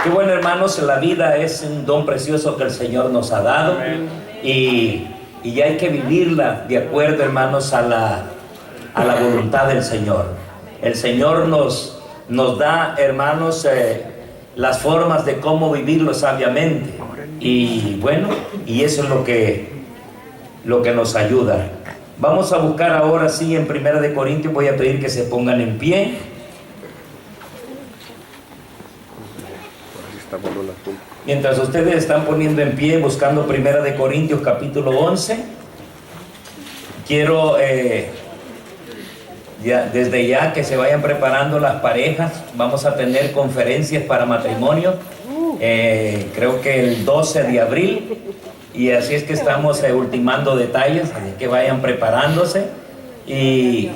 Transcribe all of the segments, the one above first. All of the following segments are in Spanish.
Qué bueno, hermanos, la vida es un don precioso que el Señor nos ha dado y hay que vivirla de acuerdo, hermanos, a la voluntad del Señor. El Señor nos da, hermanos, las formas de cómo vivirlo sabiamente. Y bueno, y eso es lo que nos ayuda. Vamos a buscar ahora sí en 1 Corintios, voy a pedir que se pongan en pie. Mientras ustedes están poniendo en pie, buscando 1 Corintios capítulo 11, quiero desde ya que se vayan preparando las parejas. Vamos a tener conferencias para matrimonio, creo que el 12 de abril, y así es que estamos ultimando detalles, así que vayan preparándose. Y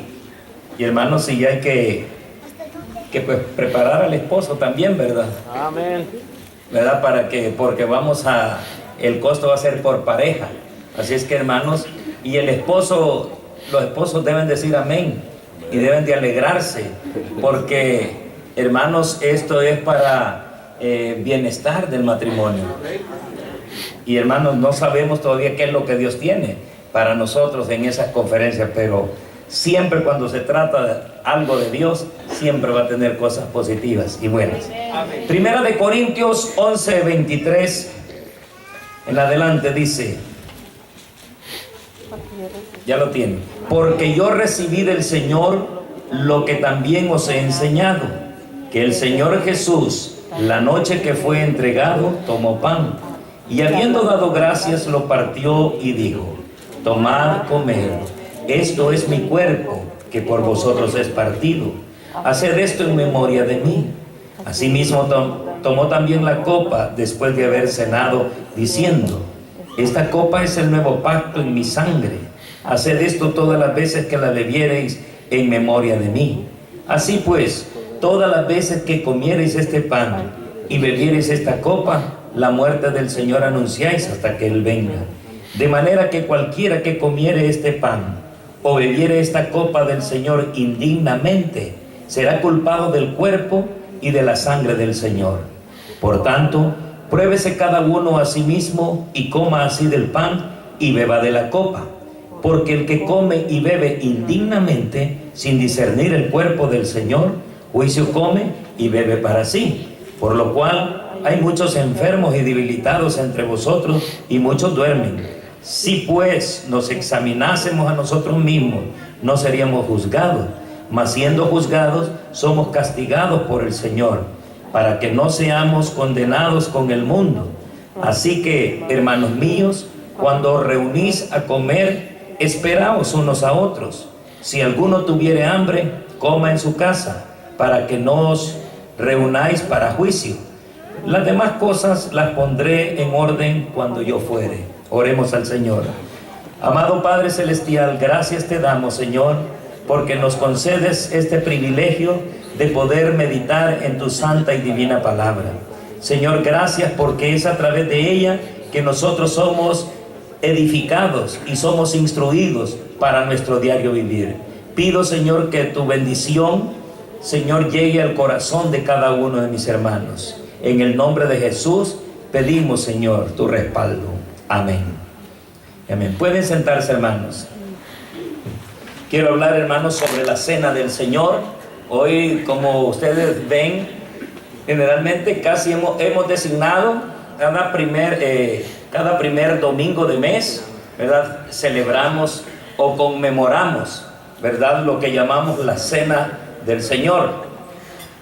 hermanos, sí hay que pues, preparar al esposo también, ¿verdad? Amén. ¿Verdad? Porque el costo va a ser por pareja. Así es que, hermanos, y los esposos deben decir amén y deben de alegrarse, porque, hermanos, esto es para bienestar del matrimonio. Y, hermanos, no sabemos todavía qué es lo que Dios tiene para nosotros en esas conferencias, pero siempre cuando se trata de algo de Dios, siempre va a tener cosas positivas y buenas. Primera de Corintios 11, 23 en adelante dice, ya lo tienen: porque yo recibí del Señor lo que también os he enseñado, que el Señor Jesús, la noche que fue entregado, tomó pan, y habiendo dado gracias, lo partió y dijo: tomad, comed, esto es mi cuerpo, que por vosotros es partido. Haced esto en memoria de mí. Asimismo tomó también la copa después de haber cenado, diciendo: esta copa es el nuevo pacto en mi sangre. Haced esto todas las veces que la bebiereis en memoria de mí. Así pues, todas las veces que comiereis este pan y bebiereis esta copa, la muerte del Señor anunciáis hasta que Él venga. De manera que cualquiera que comiere este pan o bebiere esta copa del Señor indignamente, será culpado del cuerpo y de la sangre del Señor. Por tanto, pruébese cada uno a sí mismo y coma así del pan y beba de la copa. Porque el que come y bebe indignamente, sin discernir el cuerpo del Señor, juicio come y bebe para sí. Por lo cual hay muchos enfermos y debilitados entre vosotros, y muchos duermen. Si pues nos examinásemos a nosotros mismos, no seríamos juzgados, mas siendo juzgados, somos castigados por el Señor, para que no seamos condenados con el mundo. Así que, hermanos míos, cuando os reunís a comer, esperaos unos a otros. Si alguno tuviere hambre, coma en su casa, para que no os reunáis para juicio. Las demás cosas las pondré en orden cuando yo fuere. Oremos al Señor. Amado Padre Celestial, gracias te damos, Señor, porque nos concedes este privilegio de poder meditar en tu santa y divina palabra. Señor, gracias porque es a través de ella que nosotros somos edificados y somos instruidos para nuestro diario vivir. Pido, Señor, que tu bendición, Señor, llegue al corazón de cada uno de mis hermanos. En el nombre de Jesús pedimos, Señor, tu respaldo. Amén. Amén. Pueden sentarse, hermanos. Quiero hablar, hermanos, sobre la cena del Señor. Hoy, como ustedes ven, generalmente casi hemos designado cada primer domingo de mes, ¿verdad? Celebramos o conmemoramos, ¿verdad?, lo que llamamos la cena del Señor.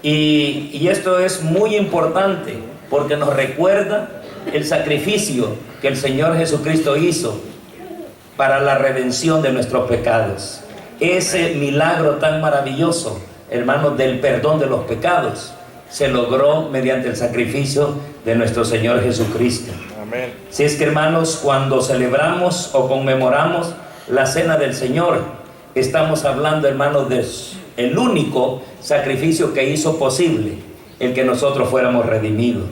Y esto es muy importante porque nos recuerda el sacrificio que el Señor Jesucristo hizo para la redención de nuestros pecados. Ese milagro tan maravilloso, hermanos, del perdón de los pecados, se logró mediante el sacrificio de nuestro Señor Jesucristo. Amén. Si es que, hermanos, cuando celebramos o conmemoramos la cena del Señor, estamos hablando, hermanos, del único sacrificio que hizo posible el que nosotros fuéramos redimidos.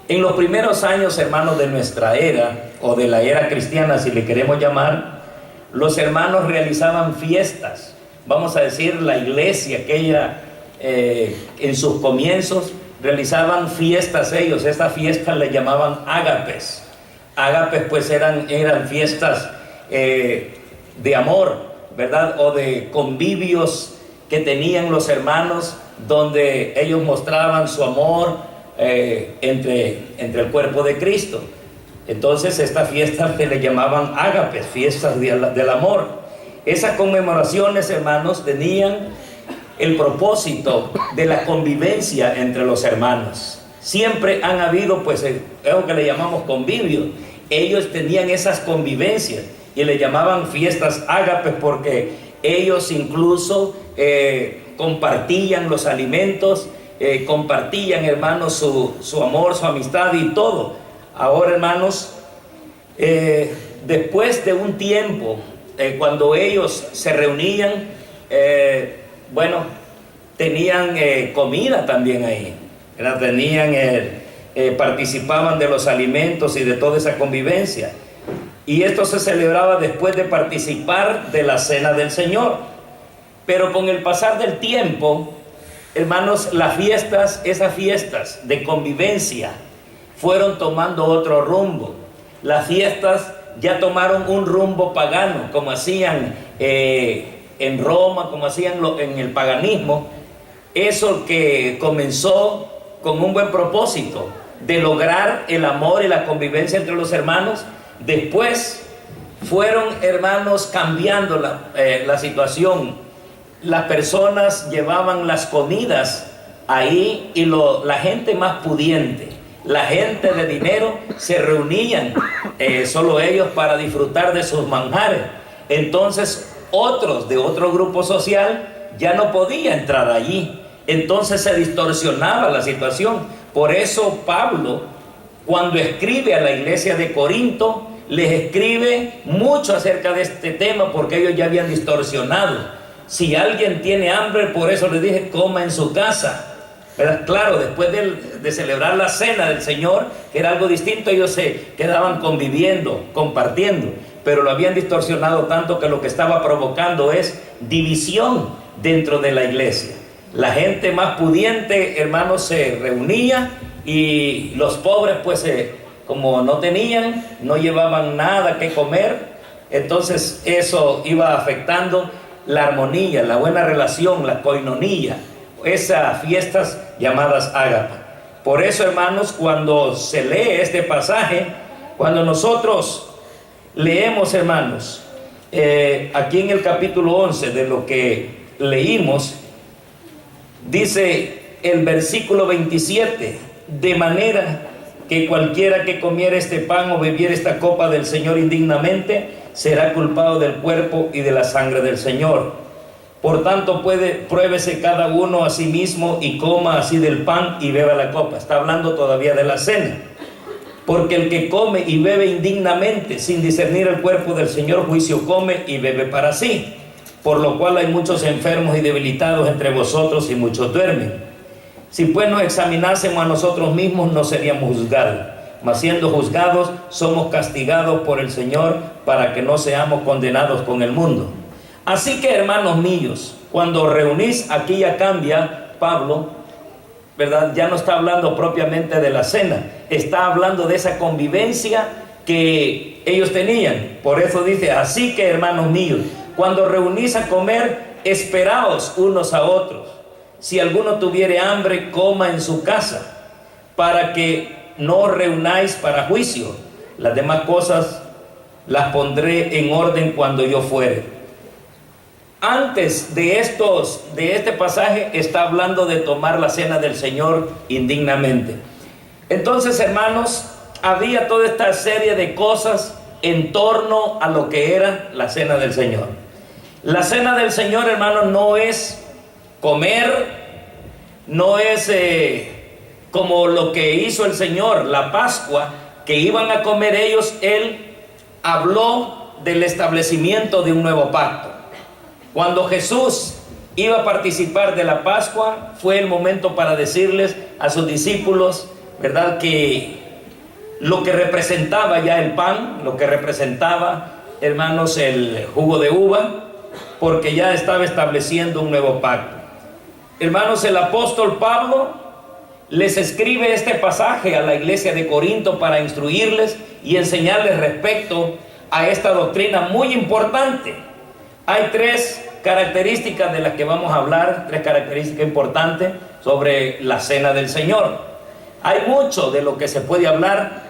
En los primeros años, hermanos, de nuestra era, o de la era cristiana, si le queremos llamar, los hermanos realizaban fiestas. Vamos a decir, la iglesia, aquella en sus comienzos realizaban fiestas ellos. Estas fiestas le llamaban ágapes. Ágapes pues eran fiestas de amor, ¿verdad? O de convivios que tenían los hermanos, donde ellos mostraban su amor entre el cuerpo de Cristo. Entonces estas fiestas se le llamaban ágapes, fiestas del amor. Esas conmemoraciones, hermanos, tenían el propósito de la convivencia entre los hermanos. Siempre han habido, pues, lo que le llamamos convivio. Ellos tenían esas convivencias y le llamaban fiestas ágapes, porque ellos incluso compartían los alimentos, compartían, hermanos, su amor, su amistad y todo. Ahora, hermanos, después de un tiempo, cuando ellos se reunían, bueno, tenían comida también ahí, ¿verdad? Participaban de los alimentos y de toda esa convivencia. Y esto se celebraba después de participar de la cena del Señor. Pero con el pasar del tiempo, hermanos, esas fiestas de convivencia fueron tomando otro rumbo. Las fiestas ya tomaron un rumbo pagano, como hacían en Roma, como hacían en el paganismo. Eso que comenzó con un buen propósito de lograr el amor y la convivencia entre los hermanos, después fueron, hermanos, cambiando la situación. Las personas llevaban las comidas ahí y la gente más pudiente, la gente de dinero, se reunían solo ellos para disfrutar de sus manjares. Entonces otros de otro grupo social ya no podían entrar allí. Entonces se distorsionaba la situación. Por eso Pablo, cuando escribe a la iglesia de Corinto, les escribe mucho acerca de este tema, porque ellos ya habían distorsionado. Si alguien tiene hambre, por eso les dije, coma en su casa. Pero claro, después de celebrar la cena del Señor, que era algo distinto, ellos se quedaban conviviendo, compartiendo, pero lo habían distorsionado tanto que lo que estaba provocando es división dentro de la iglesia. La gente más pudiente, hermanos, se reunía, y los pobres, pues, como no tenían, no llevaban nada que comer. Entonces eso iba afectando la armonía, la buena relación, la coinonía, esas fiestas llamadas ágape. Por eso, hermanos, cuando se lee este pasaje, cuando nosotros leemos, hermanos, aquí en el capítulo 11 de lo que leímos, dice el versículo 27, de manera que cualquiera que comiera este pan o bebiera esta copa del Señor indignamente será culpado del cuerpo y de la sangre del Señor. Por tanto, pruébese cada uno a sí mismo y coma así del pan y beba la copa. Está hablando todavía de la cena. Porque el que come y bebe indignamente, sin discernir el cuerpo del Señor, juicio come y bebe para sí. Por lo cual hay muchos enfermos y debilitados entre vosotros, y muchos duermen. Si pues nos examinásemos a nosotros mismos, no seríamos juzgados. Mas siendo juzgados, somos castigados por el Señor, para que no seamos condenados con el mundo. Así que, hermanos míos, cuando reunís, aquí ya cambia Pablo, ¿verdad? Ya no está hablando propiamente de la cena, está hablando de esa convivencia que ellos tenían. Por eso dice, así que, hermanos míos, cuando reunís a comer, esperaos unos a otros. Si alguno tuviere hambre, coma en su casa, para que no os reunáis para juicio. Las demás cosas las pondré en orden cuando yo fuere. Antes de este pasaje está hablando de tomar la cena del Señor indignamente. Entonces, hermanos, había toda esta serie de cosas en torno a lo que era la cena del Señor. La cena del Señor, hermanos, no es comer, no es como lo que hizo el Señor, la Pascua, que iban a comer ellos. Él habló del establecimiento de un nuevo pacto. Cuando Jesús iba a participar de la Pascua, fue el momento para decirles a sus discípulos, ¿verdad?, que lo que representaba ya el pan, lo que representaba, hermanos, el jugo de uva, porque ya estaba estableciendo un nuevo pacto. Hermanos, el apóstol Pablo les escribe este pasaje a la iglesia de Corinto para instruirles y enseñarles respecto a esta doctrina muy importante. Hay tres características de las que vamos a hablar, tres características importantes sobre la cena del Señor. Hay mucho de lo que se puede hablar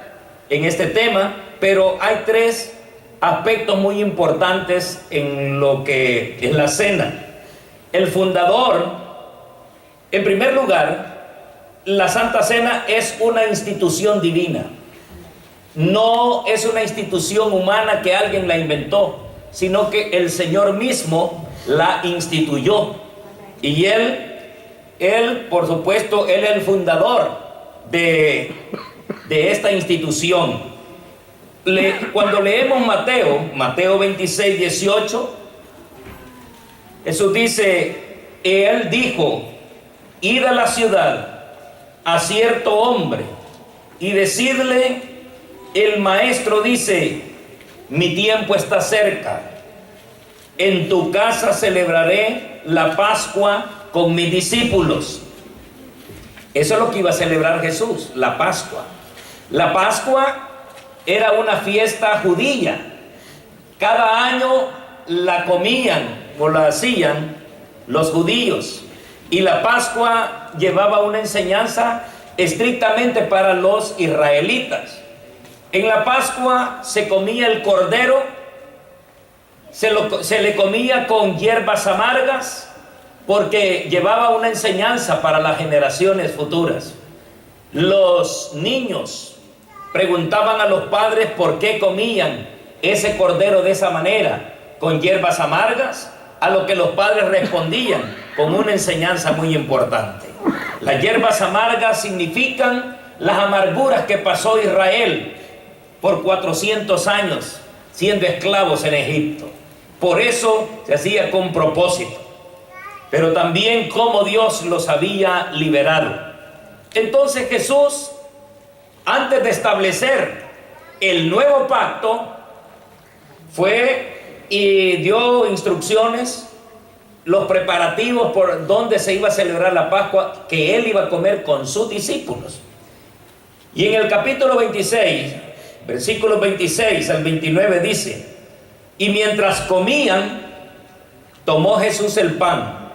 en este tema, pero hay tres aspectos muy importantes en lo que es la cena. El fundador, en primer lugar, la Santa Cena es una institución divina. No es una institución humana que alguien la inventó, sino que el Señor mismo la instituyó. Y Él, por supuesto, Él es el fundador de esta institución. Cuando leemos Mateo 26, 18, Jesús dice, Él dijo, id a la ciudad a cierto hombre y decidle, el maestro dice, mi tiempo está cerca, en tu casa celebraré la Pascua con mis discípulos. Eso es lo que iba a celebrar Jesús, la Pascua. La Pascua era una fiesta judía. Cada año la comían o la hacían los judíos. Y la Pascua llevaba una enseñanza estrictamente para los israelitas. En la Pascua se comía el cordero, se le comía con hierbas amargas, porque llevaba una enseñanza para las generaciones futuras. Los niños preguntaban a los padres por qué comían ese cordero de esa manera, con hierbas amargas, a lo que los padres respondían con una enseñanza muy importante. Las hierbas amargas significan las amarguras que pasó Israel por 400 años siendo esclavos en Egipto. Por eso se hacía con propósito, pero también cómo Dios los había liberado. Entonces Jesús, antes de establecer el nuevo pacto, fue y dio instrucciones, los preparativos por donde se iba a celebrar la Pascua, que Él iba a comer con sus discípulos. Y en el capítulo 26, versículos 26 al 29 dice, y mientras comían, tomó Jesús el pan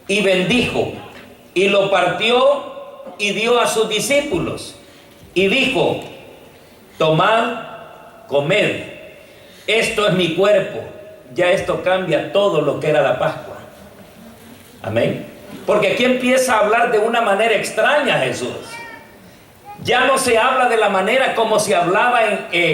y bendijo y lo partió y dio a sus discípulos y dijo, tomad, comed, esto es mi cuerpo. Ya esto cambia todo lo que era la Pascua. Amén. Porque aquí empieza a hablar de una manera extraña Jesús. Ya no se habla de la manera como se hablaba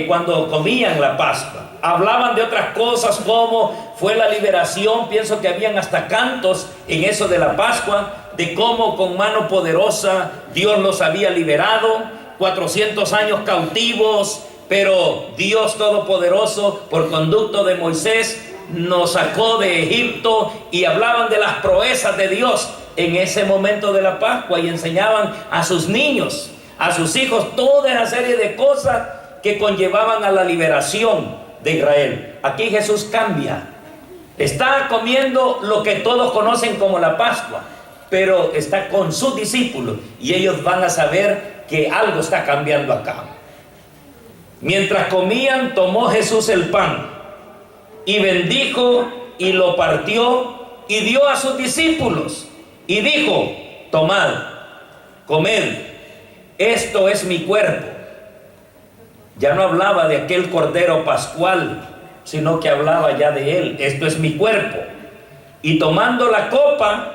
cuando comían la Pascua. Hablaban de otras cosas, como fue la liberación. Pienso que habían hasta cantos en eso de la Pascua, de cómo con mano poderosa Dios los había liberado, 400 años cautivos, pero Dios Todopoderoso, por conducto de Moisés, nos sacó de Egipto, y hablaban de las proezas de Dios en ese momento de la Pascua, y enseñaban a sus niños, a sus hijos, toda esa serie de cosas que conllevaban a la liberación de Israel. Aquí Jesús cambia. Está comiendo lo que todos conocen como la Pascua, pero está con sus discípulos, y ellos van a saber que algo está cambiando acá. Mientras comían, tomó Jesús el pan y bendijo y lo partió y dio a sus discípulos y dijo, tomad, comed, esto es mi cuerpo. Ya no hablaba de aquel cordero pascual, sino que hablaba ya de él. Esto es mi cuerpo. Y tomando la copa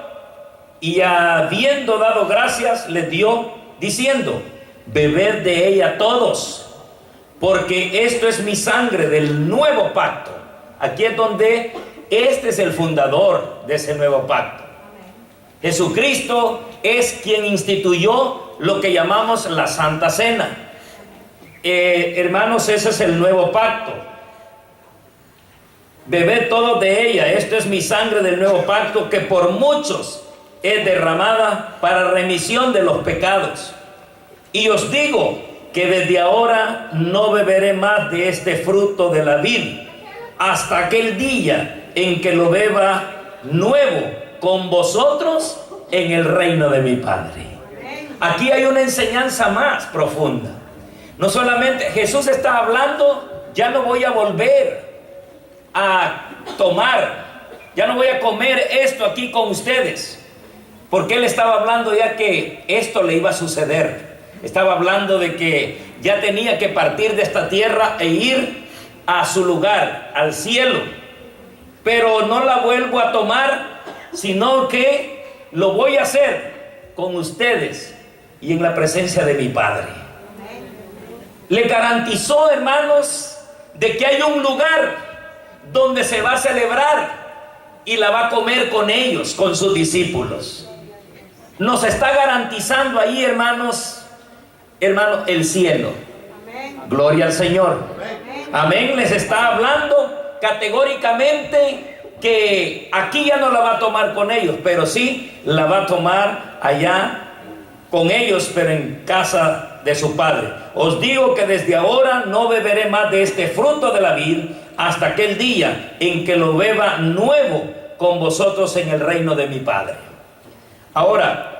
y habiendo dado gracias, les dio diciendo, bebed de ella todos, porque esto es mi sangre del nuevo pacto. Aquí es donde este es el fundador de ese nuevo pacto. Jesucristo es quien instituyó lo que llamamos la Santa Cena. Hermanos, ese es el nuevo pacto. Bebed todos de ella, esto es mi sangre del nuevo pacto, que por muchos es derramada para remisión de los pecados. Y os digo que desde ahora no beberé más de este fruto de la vid, hasta aquel día en que lo beba nuevo con vosotros en el reino de mi Padre. Aquí hay una enseñanza más profunda. No solamente Jesús está hablando, ya no voy a volver a tomar, ya no voy a comer esto aquí con ustedes, porque Él estaba hablando ya que esto le iba a suceder. Estaba hablando de que ya tenía que partir de esta tierra e ir a su lugar, al cielo. Pero no la vuelvo a tomar, sino que lo voy a hacer con ustedes y en la presencia de mi Padre. Le garantizó, hermanos, de que hay un lugar donde se va a celebrar y la va a comer con ellos, con sus discípulos. Nos está garantizando ahí, hermanos, el cielo. Gloria al Señor. Amén. Les está hablando categóricamente que aquí ya no la va a tomar con ellos, pero sí la va a tomar allá con ellos, pero en casa de su Padre. Os digo que desde ahora no beberé más de este fruto de la vid hasta aquel día en que lo beba nuevo con vosotros en el reino de mi Padre. Ahora,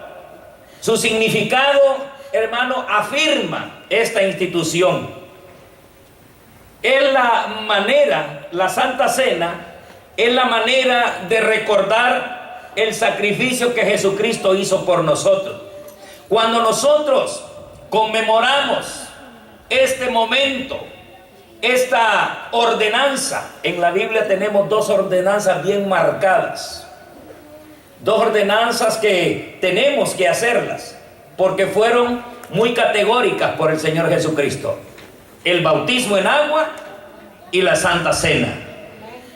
su significado, hermano, afirma esta institución. Es la manera, la Santa Cena, es la manera de recordar el sacrificio que Jesucristo hizo por nosotros. Cuando nosotros conmemoramos este momento, esta ordenanza, en la Biblia tenemos dos ordenanzas bien marcadas, dos ordenanzas que tenemos que hacerlas, porque fueron muy categóricas por el Señor Jesucristo: el bautismo en agua y la Santa Cena.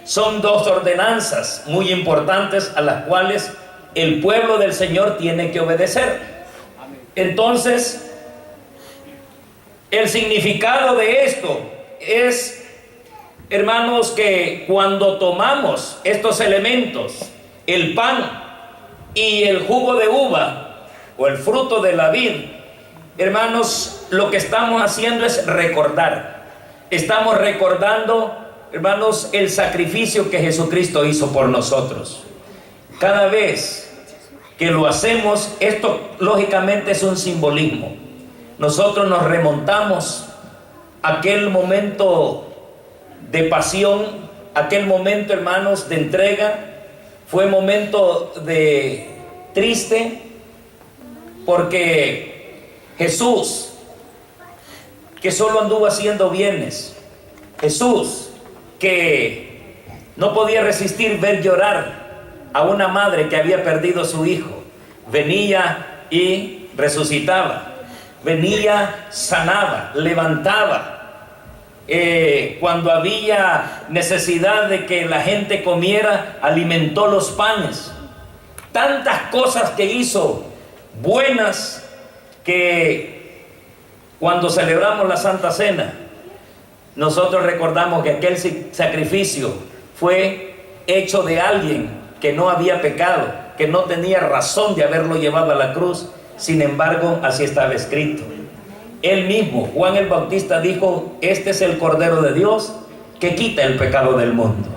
Son dos ordenanzas muy importantes a las cuales el pueblo del Señor tiene que obedecer. Entonces, el significado de esto es, hermanos, que cuando tomamos estos elementos, el pan y el jugo de uva o el fruto de la vid, hermanos, lo que estamos haciendo es recordar. Estamos recordando, hermanos, el sacrificio que Jesucristo hizo por nosotros. Cada vez que lo hacemos, esto lógicamente es un simbolismo. Nosotros nos remontamos a aquel momento de pasión, aquel momento, hermanos, de entrega. Fue momento de triste, porque Jesús, que solo anduvo haciendo bienes, Jesús, que no podía resistir ver llorar a una madre que había perdido a su hijo, venía y resucitaba, venía, sanaba, levantaba. Cuando había necesidad de que la gente comiera, alimentó los panes. Tantas cosas que hizo buenas, que cuando celebramos la Santa Cena, nosotros recordamos que aquel sacrificio fue hecho de alguien que no había pecado, que no tenía razón de haberlo llevado a la cruz. Sin embargo, así estaba escrito. Él mismo, Juan el Bautista, dijo: este es el Cordero de Dios que quita el pecado del mundo.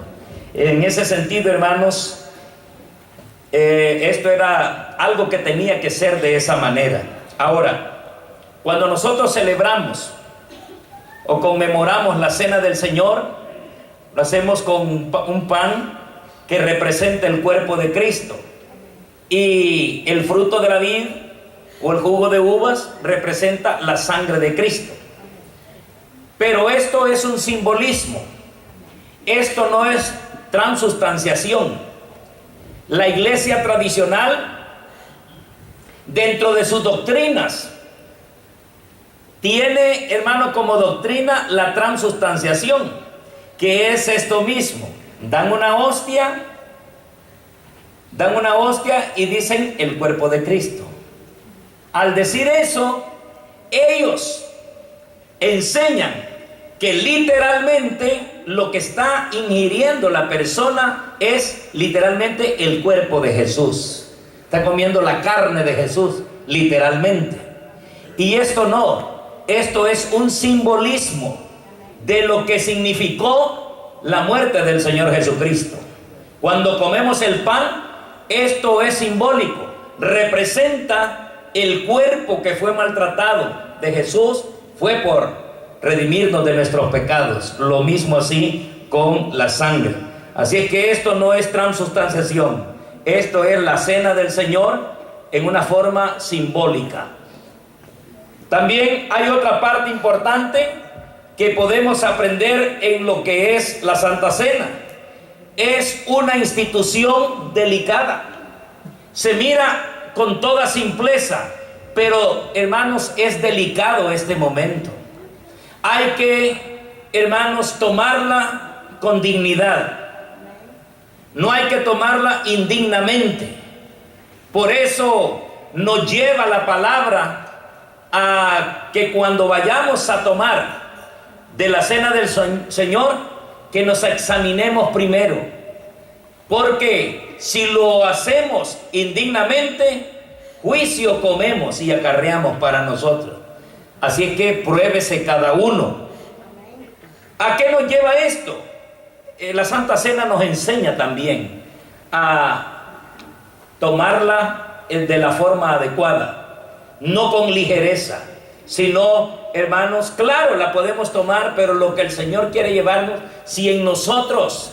En ese sentido, hermanos, esto era algo que tenía que ser de esa manera. Ahora, cuando nosotros celebramos o conmemoramos la Cena del Señor, lo hacemos con un pan que representa el cuerpo de Cristo, y el fruto de la vid o el jugo de uvas representa la sangre de Cristo. Pero esto es un simbolismo, esto no es transustanciación. La iglesia tradicional, dentro de sus doctrinas, tiene, hermano, como doctrina la transustanciación, que es esto mismo: dan una hostia y dicen el cuerpo de Cristo. Al decir eso, ellos enseñan que literalmente lo que está ingiriendo la persona es literalmente el cuerpo de Jesús. Está comiendo la carne de Jesús, literalmente. Y esto no, esto es un simbolismo de lo que significó la muerte del Señor Jesucristo. Cuando comemos el pan, esto es simbólico, representa el cuerpo que fue maltratado de Jesús, fue por redimirnos de nuestros pecados. Lo mismo así con la sangre. Así es que esto no es transubstanciación, esto es la cena del Señor en una forma simbólica. También hay otra parte importante que podemos aprender en lo que es la Santa Cena. Es una institución delicada. Se mira con toda simpleza, pero hermanos, es delicado este momento. Hay que, hermanos, tomarla con dignidad. No hay que tomarla indignamente. Por eso nos lleva la palabra a que cuando vayamos a tomar de la cena del Señor, que nos examinemos primero. Porque si lo hacemos indignamente, juicio comemos y acarreamos para nosotros. Así es que pruébese cada uno. ¿A qué nos lleva esto? La Santa Cena nos enseña también a tomarla de la forma adecuada, no con ligereza, sino, hermanos, claro, la podemos tomar, pero lo que el Señor quiere llevarnos, si en nosotros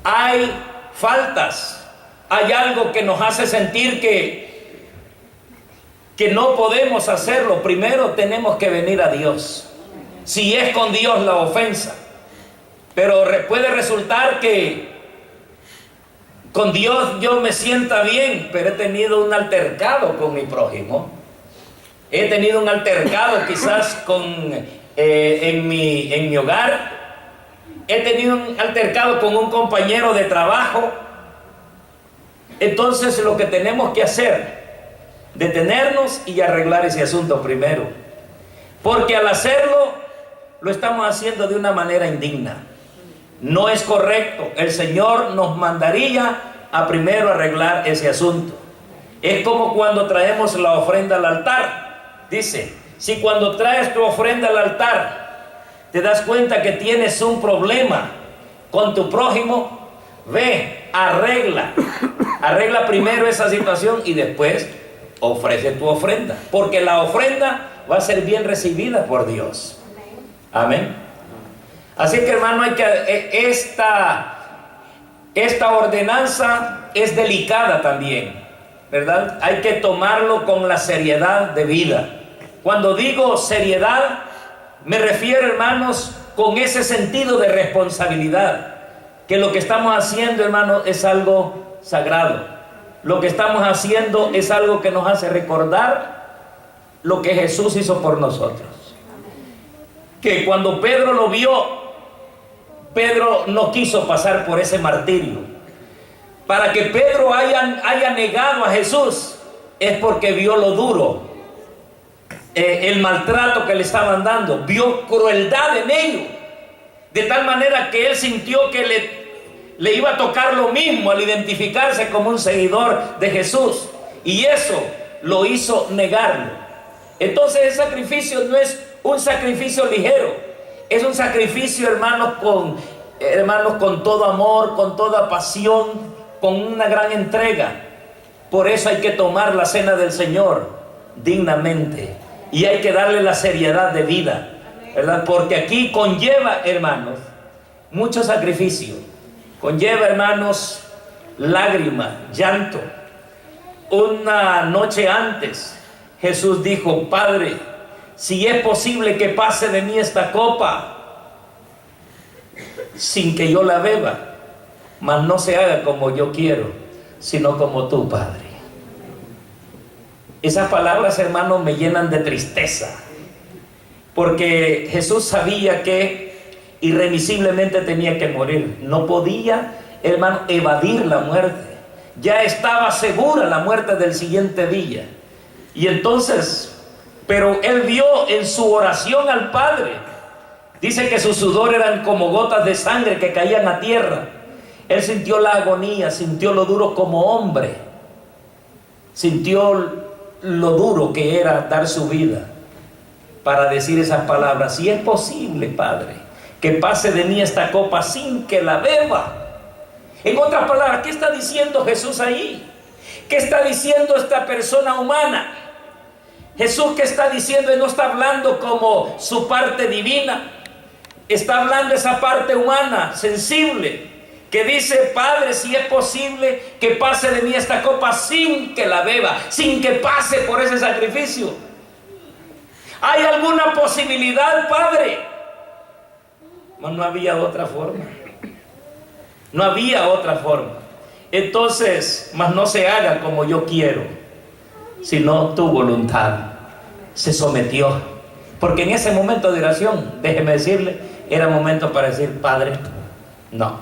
hay faltas, hay algo que nos hace sentir que no podemos hacerlo, primero tenemos que venir a Dios. Si es con Dios la ofensa, pero puede resultar que con Dios yo me sienta bien, pero he tenido un altercado con mi prójimo. He tenido un altercado quizás en mi hogar. He tenido un altercado con un compañero de trabajo. Entonces lo que tenemos que hacer, detenernos y arreglar ese asunto primero. Porque al hacerlo, lo estamos haciendo de una manera indigna. No es correcto. El Señor nos mandaría a primero arreglar ese asunto. Es como cuando traemos la ofrenda al altar. Dice, si cuando traes tu ofrenda al altar te das cuenta que tienes un problema con tu prójimo, ve, arregla primero esa situación y después ofrece tu ofrenda, porque la ofrenda va a ser bien recibida por Dios. Amén. Así que, hermano, hay que esta ordenanza es delicada también, ¿verdad? Hay que tomarlo con la seriedad debida. Cuando digo seriedad, me refiero, hermanos, con ese sentido de responsabilidad, que lo que estamos haciendo, hermanos, es algo sagrado. Lo que estamos haciendo es algo que nos hace recordar lo que Jesús hizo por nosotros. Que cuando Pedro lo vio, Pedro no quiso pasar por ese martirio. Para que Pedro haya negado a Jesús, es porque vio lo duro, el maltrato que le estaban dando, vio crueldad en ellos, de tal manera que él sintió que le iba a tocar lo mismo al identificarse como un seguidor de Jesús, y eso lo hizo negarlo. Entonces el sacrificio no es un sacrificio ligero, es un sacrificio, hermanos, con todo amor, con toda pasión, con una gran entrega. Por eso hay que tomar la cena del Señor dignamente y hay que darle la seriedad de vida, ¿verdad? Porque aquí conlleva, hermanos, mucho sacrificio, conlleva, hermanos, lágrimas, llanto. Una noche antes Jesús dijo: Padre, si es posible que pase de mí esta copa sin que yo la beba, mas no se haga como yo quiero, sino como tú, Padre. Esas palabras, hermanos, me llenan de tristeza, porque Jesús sabía que irremisiblemente tenía que morir. No podía, hermano, evadir la muerte. Ya estaba segura la muerte del siguiente día. Y entonces, pero él vio en su oración al Padre, dice que su sudor eran como gotas de sangre que caían a tierra. Él sintió la agonía, sintió lo duro como hombre, sintió lo duro que era dar su vida para decir esas palabras: si es posible, Padre, que pase de mí esta copa sin que la beba. En otras palabras, ¿qué está diciendo Jesús ahí? ¿Qué está diciendo esta persona humana? Jesús, ¿qué está diciendo? Él no está hablando como su parte divina. Está hablando esa parte humana, sensible, que dice: Padre, si es posible que pase de mí esta copa sin que la beba, sin que pase por ese sacrificio. ¿Hay alguna posibilidad, Padre? No había otra forma. No había otra forma. Entonces, mas no se haga como yo quiero, sino tu voluntad. Se sometió. Porque en ese momento de oración, déjeme decirle, era momento para decir: Padre, no.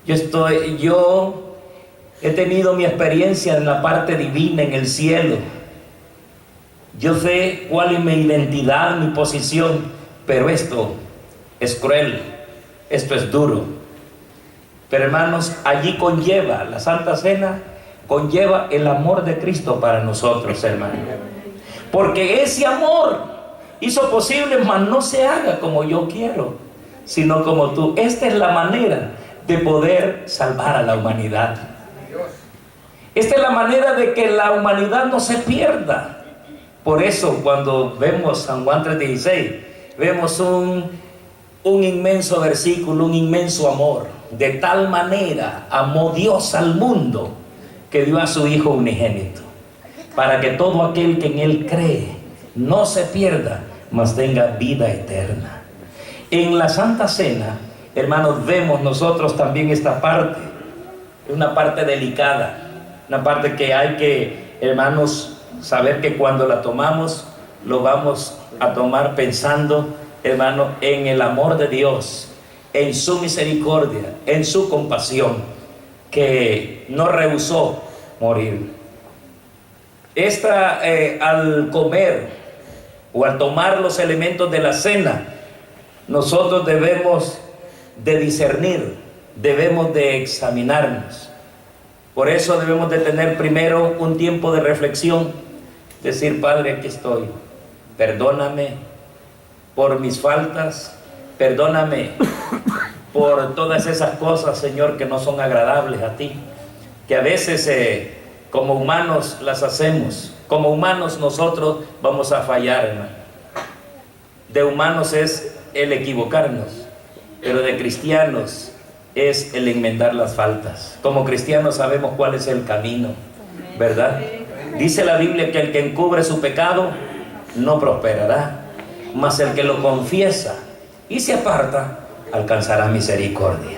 Yo he tenido mi experiencia en la parte divina, en el cielo. Yo sé cuál es mi identidad, mi posición, pero esto es cruel, esto es duro. Pero hermanos, allí conlleva, la Santa Cena conlleva el amor de Cristo para nosotros, hermanos. Porque ese amor hizo posible, mas no se haga como yo quiero, sino como tú. Esta es la manera de poder salvar a la humanidad. Esta es la manera de que la humanidad no se pierda. Por eso cuando vemos San Juan 3:16, vemos un inmenso versículo, un inmenso amor. De tal manera amó Dios al mundo que dio a su Hijo unigénito, para que todo aquel que en Él cree no se pierda, mas tenga vida eterna. En la Santa Cena, hermanos, vemos nosotros también esta parte, una parte delicada, una parte que hay que, hermanos, saber que cuando la tomamos, lo vamos a tomar pensando, hermano, en el amor de Dios, en su misericordia, en su compasión, que no rehusó morir. Al comer o al tomar los elementos de la cena, nosotros debemos de discernir, debemos de examinarnos. Por eso debemos de tener primero un tiempo de reflexión, decir: Padre, aquí estoy, perdóname por mis faltas, perdóname por todas esas cosas, Señor, que no son agradables a ti, que a veces como humanos las hacemos. Como humanos nosotros vamos a fallar, hermano. De humanos es el equivocarnos, pero de cristianos es el enmendar las faltas. Como cristianos sabemos cuál es el camino, ¿verdad? Dice la Biblia que el que encubre su pecado no prosperará, mas el que lo confiesa y se aparta alcanzará misericordia.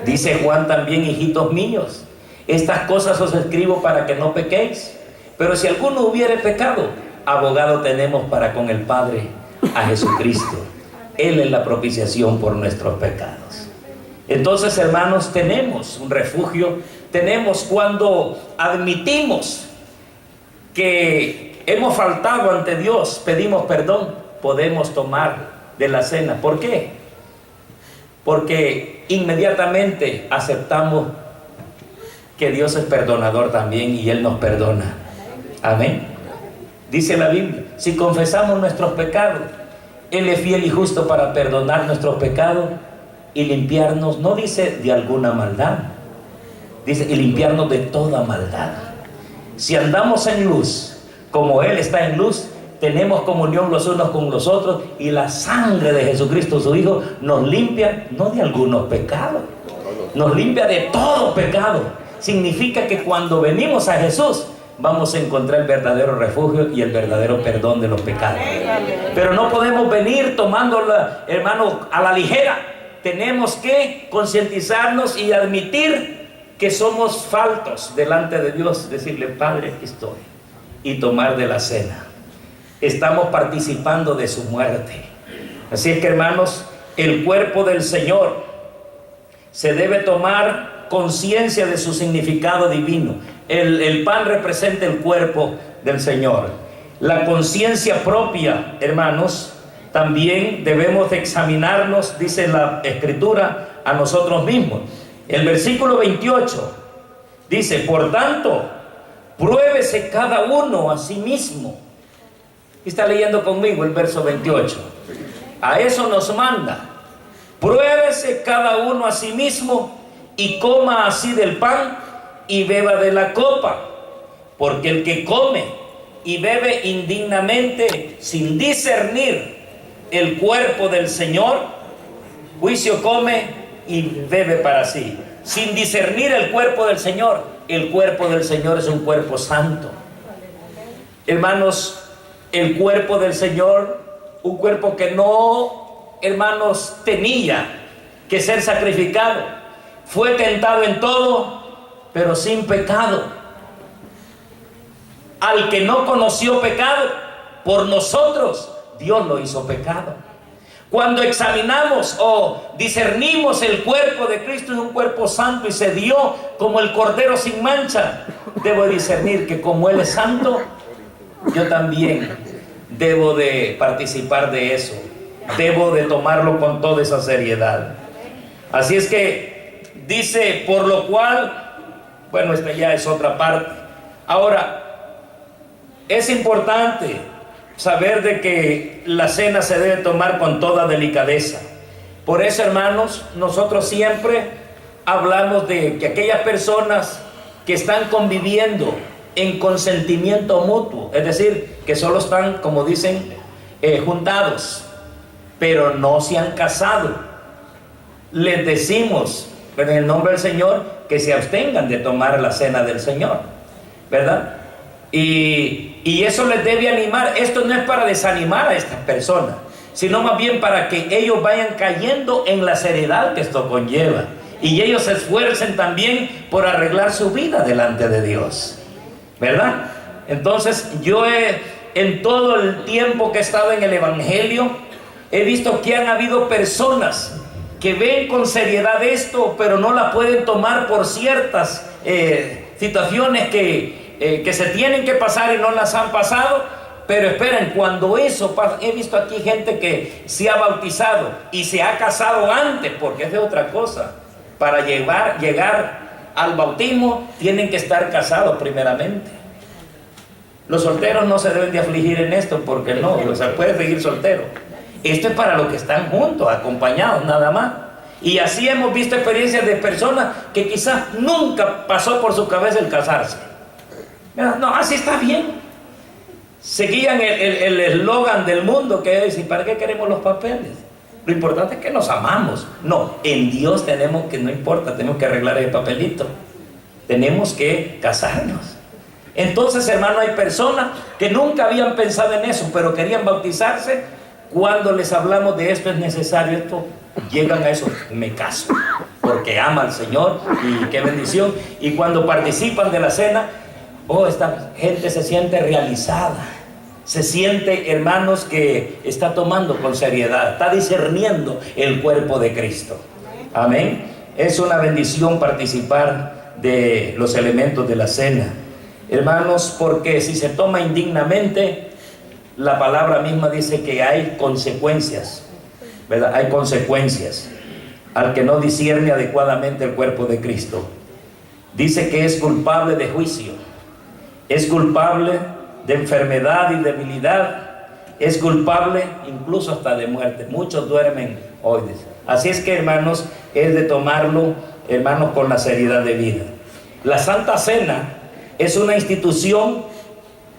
Dice Juan también: hijitos míos, estas cosas os escribo para que no pequéis. Pero si alguno hubiere pecado, abogado tenemos para con el Padre, a Jesucristo. Él es la propiciación por nuestros pecados. Entonces, hermanos, tenemos un refugio. Tenemos, cuando admitimos que hemos faltado ante Dios, pedimos perdón, podemos tomar de la cena. ¿Por qué? Porque inmediatamente aceptamos que Dios es perdonador también, y Él nos perdona. Amén. Dice la Biblia: si confesamos nuestros pecados, Él es fiel y justo para perdonar nuestros pecados y limpiarnos, no dice de alguna maldad, dice y limpiarnos de toda maldad. Si andamos en luz, como Él está en luz, tenemos comunión los unos con los otros, y la sangre de Jesucristo, su Hijo, nos limpia, no de algunos pecados, nos limpia de todo pecado. Significa que cuando venimos a Jesús, vamos a encontrar el verdadero refugio y el verdadero perdón de los pecados. Pero no podemos venir tomándola, hermano, a la ligera. Tenemos que concientizarnos y admitir que somos faltos delante de Dios. Decirle: Padre, aquí estoy. Y tomar de la cena. Estamos participando de su muerte. Así es que, hermanos, el cuerpo del Señor se debe tomar conciencia de su significado divino. El pan representa el cuerpo del Señor. La conciencia propia, hermanos, también debemos de examinarnos, dice la Escritura, a nosotros mismos. El versículo 28 dice: por tanto, pruébese cada uno a sí mismo. Está leyendo conmigo el verso 28. A eso nos manda: pruébese cada uno a sí mismo y coma así del pan y beba de la copa, porque el que come y bebe indignamente sin discernir el cuerpo del Señor, juicio come y bebe para sí, sin discernir el cuerpo del Señor. El cuerpo del Señor es un cuerpo santo. Hermanos, el cuerpo del Señor, un cuerpo que no, hermanos, tenía que ser sacrificado, fue tentado en todo, pero sin pecado. Al que no conoció pecado, por nosotros Dios lo hizo pecado. Cuando examinamos o discernimos el cuerpo de Cristo, es un cuerpo santo y se dio como el cordero sin mancha. Debo discernir que como Él es santo, yo también debo de participar de eso. Debo de tomarlo con toda esa seriedad. Así es que dice, por lo cual, bueno, esta ya es otra parte. Ahora, es importante saber de que la cena se debe tomar con toda delicadeza. Por eso, hermanos, nosotros siempre hablamos de que aquellas personas que están conviviendo en consentimiento mutuo, es decir, que solo están, como dicen, juntados, pero no se han casado, les decimos en el nombre del Señor que se abstengan de tomar la cena del Señor, ¿verdad? Y eso les debe animar. Esto no es para desanimar a estas personas, sino más bien para que ellos vayan cayendo en la seriedad que esto conlleva, y ellos se esfuercen también por arreglar su vida delante de Dios, ¿verdad? Entonces yo en todo el tiempo que he estado en el Evangelio, he visto que han habido personas que ven con seriedad esto, pero no la pueden tomar por ciertas situaciones que se tienen que pasar y no las han pasado. Pero esperen, cuando eso pasa, he visto aquí gente que se ha bautizado y se ha casado antes, porque es de otra cosa. Para llegar al bautismo tienen que estar casados primeramente. Los solteros no se deben de afligir en esto, porque no, o sea, puede seguir soltero. Esto es para los que están juntos, acompañados, nada más. Y así hemos visto experiencias de personas que quizás nunca pasó por su cabeza el casarse. No, así está bien. Seguían el eslogan del mundo que es: ¿y para qué queremos los papeles? Lo importante es que nos amamos. No, en Dios tenemos que, no importa, tenemos que arreglar el papelito. Tenemos que casarnos. Entonces, hermano, hay personas que nunca habían pensado en eso, pero querían bautizarse. Cuando les hablamos de esto es necesario, esto, llegan a eso: me caso, porque ama al Señor, y qué bendición. Y cuando participan de la cena, esta gente se siente realizada, se siente, hermanos, que está tomando con seriedad, está discerniendo el cuerpo de Cristo. Amén. Es una bendición participar de los elementos de la cena, hermanos, porque si se toma indignamente, la palabra misma dice que hay consecuencias, ¿verdad? Hay consecuencias al que no discierne adecuadamente el cuerpo de Cristo. Dice que es culpable de juicio, es culpable de enfermedad y debilidad, es culpable incluso hasta de muerte. Muchos duermen hoy. Así es que, hermanos, es de tomarlo, hermanos, con la seriedad de vida. La Santa Cena es una institución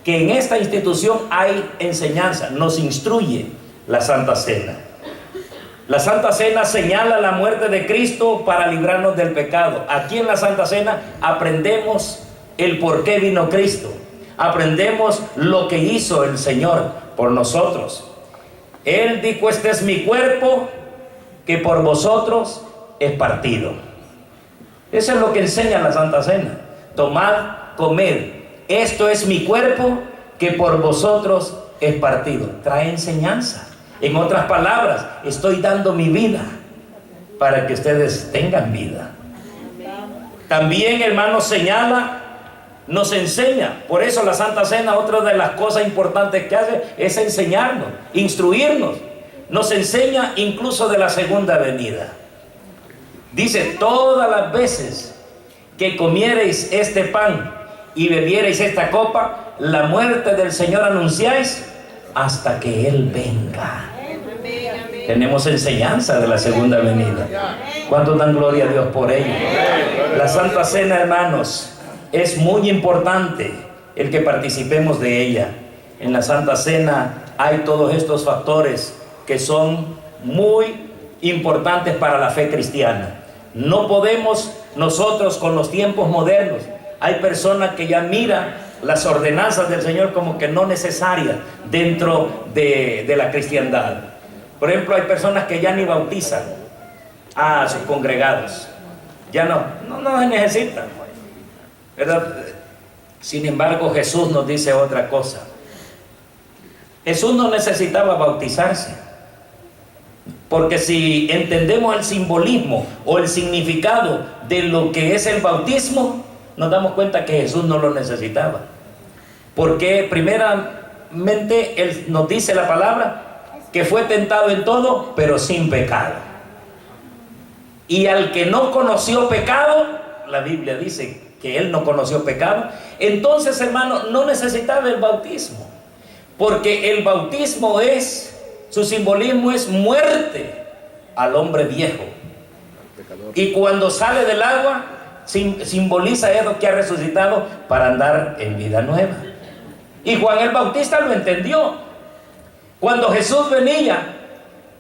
que en esta institución hay enseñanza, nos instruye la Santa Cena. La Santa Cena señala la muerte de Cristo para librarnos del pecado. Aquí en la Santa Cena aprendemos el por qué vino Cristo. Aprendemos lo que hizo el Señor por nosotros. Él dijo: este es mi cuerpo que por vosotros es partido. Eso es lo que enseña la Santa Cena. Tomad, comed, esto es mi cuerpo que por vosotros es partido. Trae enseñanza. En otras palabras, estoy dando mi vida para que ustedes tengan vida. También, hermanos, señala, nos enseña. Por eso la Santa Cena, otra de las cosas importantes que hace es enseñarnos, instruirnos. Nos enseña incluso de la segunda venida. Dice: todas las veces que comiereis este pan y bebiereis esta copa, la muerte del Señor anunciáis hasta que Él venga. Tenemos enseñanza de la segunda venida. ¿Cuántos dan gloria a Dios por ello? La Santa Cena, hermanos, es muy importante el que participemos de ella. En la Santa Cena hay todos estos factores que son muy importantes para la fe cristiana. No podemos nosotros con los tiempos modernos, hay personas que ya miran las ordenanzas del Señor como que no necesarias dentro de la cristiandad. Por ejemplo, hay personas que ya ni bautizan a sus congregados, ya no se necesitan, ¿verdad? Sin embargo, Jesús nos dice otra cosa. Jesús no necesitaba bautizarse, porque si entendemos el simbolismo o el significado de lo que es el bautismo, nos damos cuenta que Jesús no lo necesitaba. Porque primeramente Él nos dice la palabra que fue tentado en todo, pero sin pecado. Y al que no conoció pecado, la Biblia dice que Él no conoció pecado, entonces, hermano, no necesitaba el bautismo. Porque el bautismo su simbolismo es muerte al hombre viejo. Y cuando sale del agua, simboliza eso que ha resucitado para andar en vida nueva. Y Juan el Bautista lo entendió. Cuando Jesús venía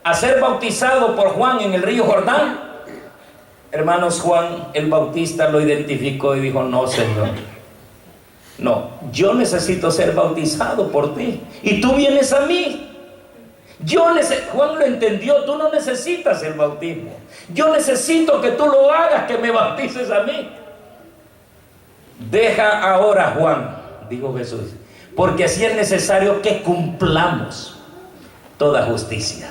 a ser bautizado por Juan en el río Jordán, hermanos, Juan el Bautista lo identificó y dijo: no, Señor, no, yo necesito ser bautizado por ti y tú vienes a mí. Juan lo entendió, tú no necesitas el bautismo, yo necesito que tú lo hagas, que me bautices a mí. Deja ahora, Juan, dijo Jesús, porque así es necesario que cumplamos toda justicia.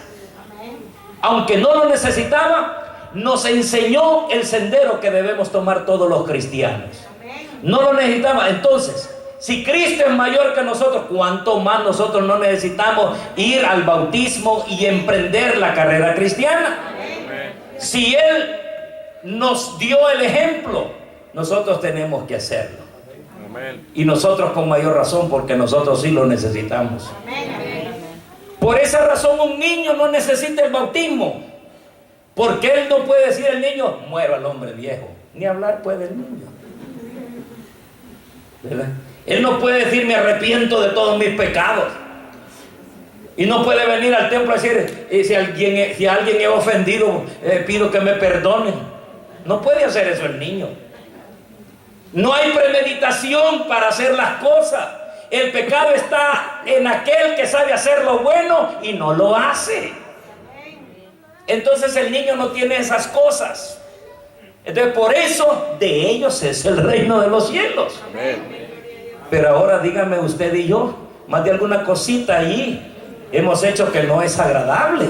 Aunque no lo necesitaba, nos enseñó el sendero que debemos tomar todos los cristianos. No lo necesitaba. Entonces, si Cristo es mayor que nosotros, ¿cuánto más nosotros no necesitamos ir al bautismo y emprender la carrera cristiana? Si Él nos dio el ejemplo, nosotros tenemos que hacerlo. Y nosotros con mayor razón, porque nosotros sí lo necesitamos. Por esa razón un niño no necesita el bautismo, porque él no puede decir al niño: muero al hombre viejo. Ni hablar puede el niño, ¿verdad? Él no puede decir: me arrepiento de todos mis pecados. Y no puede venir al templo a decir: si a alguien he ofendido, pido que me perdonen. No puede hacer eso el niño. No hay premeditación para hacer las cosas. El pecado está en aquel que sabe hacer lo bueno y no lo hace. Entonces el niño no tiene esas cosas. Entonces por eso de ellos es el reino de los cielos. Pero ahora dígame usted y yo, más de alguna cosita ahí hemos hecho que no es agradable.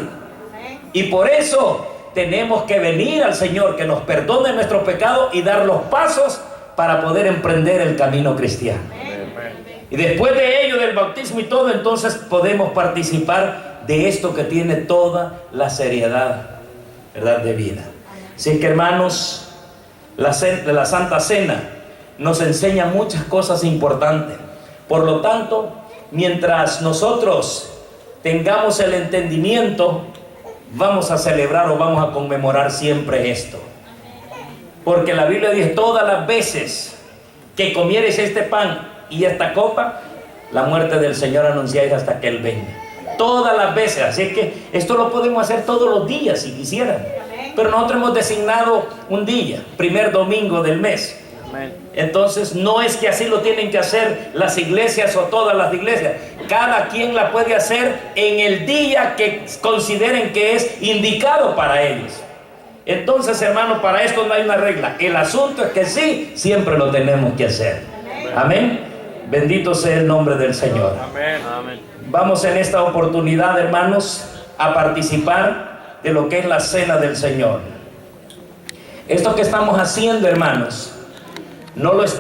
Y por eso tenemos que venir al Señor, que nos perdone nuestro pecado y dar los pasos para poder emprender el camino cristiano. Y después de ello, del bautismo y todo, entonces podemos participar de esto que tiene toda la seriedad, ¿verdad?, de vida. Así que, hermanos, la Santa Cena nos enseña muchas cosas importantes. Por lo tanto, mientras nosotros tengamos el entendimiento, vamos a celebrar o vamos a conmemorar siempre esto. Porque la Biblia dice: todas las veces que comieres este pan y esta copa, la muerte del Señor anunciáis hasta que Él venga. Todas las veces. Así que esto lo podemos hacer todos los días si quisieran. Pero nosotros hemos designado un día, primer domingo del mes. Entonces no es que así lo tienen que hacer las iglesias o todas las iglesias. Cada quien la puede hacer en el día que consideren que es indicado para ellos. Entonces, hermano, para esto no hay una regla. El asunto es que sí, siempre lo tenemos que hacer. Amén. Bendito sea el nombre del Señor. Amén. Vamos en esta oportunidad, hermanos, a participar de lo que es la cena del Señor. Esto que estamos haciendo, hermanos, no lo estamos